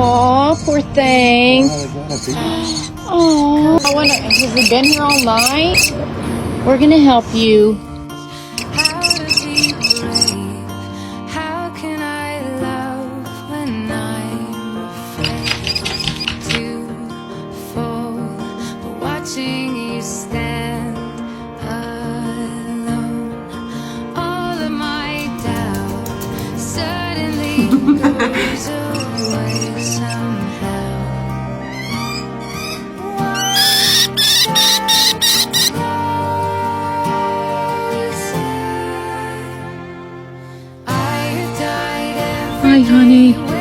Aw, poor thing. Oh, have we been here all night? We're gonna help you. How to be brave? How can I love when I'm afraid to fall? But watching you stand alone, all of my doubt suddenly goes away somehow. Hi, honey.